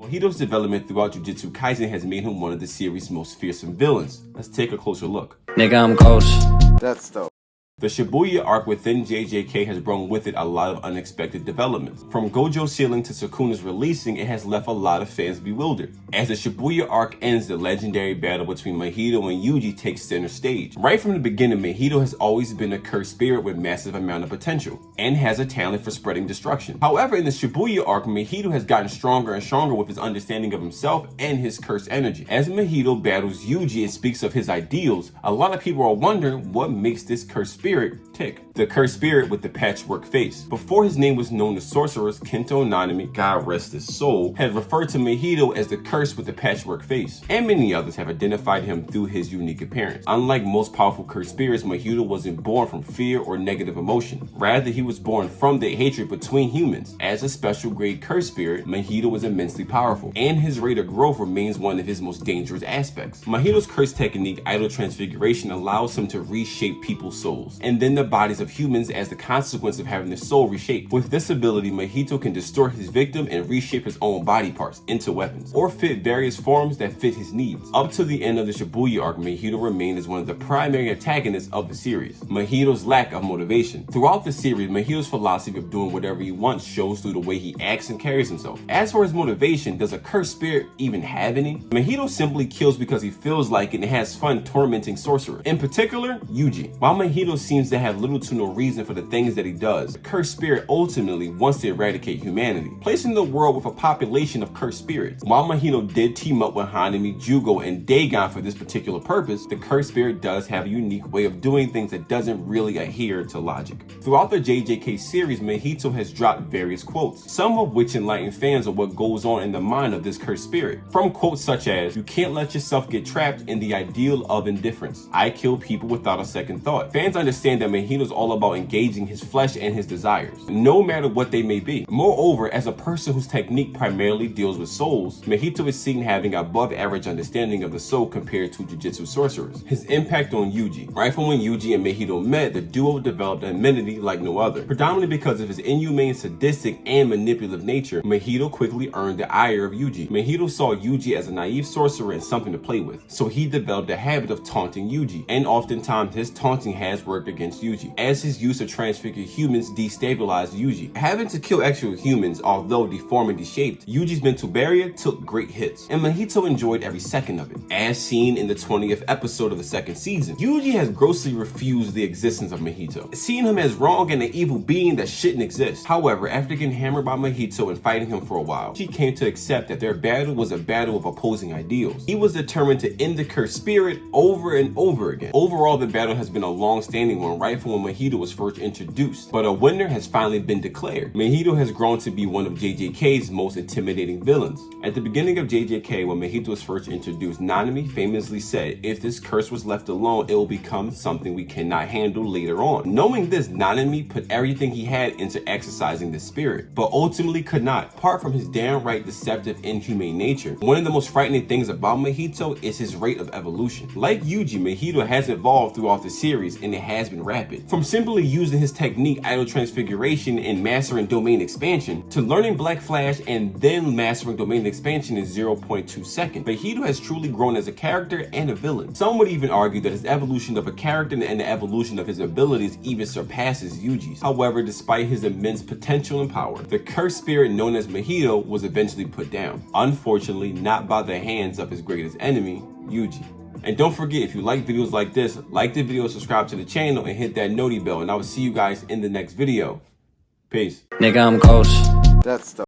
Mahito's development throughout Jujutsu Kaisen has made him one of the series' most fearsome villains. Let's take a closer look. Nigga, I'm ghost. That's dope. The Shibuya arc within JJK has brought with it a lot of unexpected developments. From Gojo's sealing to Sukuna's releasing, it has left a lot of fans bewildered. As the Shibuya arc ends, the legendary battle between Mahito and Yuji takes center stage. Right from the beginning, Mahito has always been a cursed spirit with massive amount of potential, and has a talent for spreading destruction. However, in the Shibuya arc, Mahito has gotten stronger and stronger with his understanding of himself and his cursed energy. As Mahito battles Yuji and speaks of his ideals, a lot of people are wondering what makes this cursed spirit tick. The cursed spirit with the patchwork face. Before his name was known, the sorceress Kento Nanami, God rest his soul, had referred to Mahito as the curse with the patchwork face, and many others have identified him through his unique appearance. Unlike most powerful cursed spirits, Mahito wasn't born from fear or negative emotion. Rather, he was born from the hatred between humans. As a special grade cursed spirit, Mahito was immensely powerful, and his rate of growth remains one of his most dangerous aspects. Mahito's curse technique, idol transfiguration, allows him to reshape people's souls, and then the bodies of humans as the consequence of having their soul reshaped. With this ability, Mahito can distort his victim and reshape his own body parts into weapons, or fit various forms that fit his needs. Up to the end of the Shibuya arc, Mahito remained as one of the primary antagonists of the series. Mahito's lack of motivation. Throughout the series, Mahito's philosophy of doing whatever he wants shows through the way he acts and carries himself. As for his motivation, does a cursed spirit even have any? Mahito simply kills because he feels like it and has fun tormenting sorcerers. In particular, Yuji. While Mahito seems to have little to no reason for the things that he does, the cursed spirit ultimately wants to eradicate humanity, placing the world with a population of cursed spirits. While Mahito did team up with Hanami, Jugo, and Dagon for this particular purpose, the cursed spirit does have a unique way of doing things that doesn't really adhere to logic. Throughout the JJK series, Mahito has dropped various quotes, some of which enlighten fans of what goes on in the mind of this cursed spirit. From quotes such as, "You can't let yourself get trapped in the ideal of indifference. I kill people without a second thought." Fans understand that Mahito's all about engaging his flesh and his desires, no matter what they may be. Moreover, as a person whose technique primarily deals with souls, Mahito is seen having an above average understanding of the soul compared to Jujutsu sorcerers. His impact on Yuji. Right from when Yuji and Mahito met, the duo developed an enmity like no other. Predominantly because of his inhumane, sadistic, and manipulative nature, Mahito quickly earned the ire of Yuji. Mahito saw Yuji as a naive sorcerer and something to play with, so he developed a habit of taunting Yuji, and oftentimes his taunting has worked against Yuji, as his use of transfigured humans destabilized Yuji. Having to kill actual humans, although deformed and shaped, Yuji's mental barrier took great hits, and Mahito enjoyed every second of it. As seen in the 20th episode of the second season, Yuji has grossly refused the existence of Mahito, seeing him as wrong and an evil being that shouldn't exist. However, after getting hammered by Mahito and fighting him for a while, she came to accept that their battle was a battle of opposing ideals. He was determined to end the cursed spirit over and over again. Overall, the battle has been a long-standing one right from when Mahito was first introduced, but a winner has finally been declared. Mahito has grown to be one of JJK's most intimidating villains. At the beginning of JJK, when Mahito was first introduced, Nanami famously said, "If this curse was left alone, it will become something we cannot handle later on." Knowing this, Nanami put everything he had into exercising the spirit, but ultimately could not. Apart from his downright deceptive, inhumane nature, one of the most frightening things about Mahito is his rate of evolution. Like Yuji, Mahito has evolved throughout the series, and it has been rapid. From simply using his technique idol transfiguration and mastering domain expansion, to learning Black Flash and then mastering domain expansion in 0.2 seconds, Mahito has truly grown as a character and a villain. Some would even argue that his evolution of a character and the evolution of his abilities even surpasses Yuji's. However, despite his immense potential and power, the cursed spirit known as Mahito was eventually put down. Unfortunately, not by the hands of his greatest enemy, Yuji. And don't forget, if you like videos like this, like the video, subscribe to the channel, and hit that noti bell. And I will see you guys in the next video. Peace. Nigga, I'm ghost. That's dope.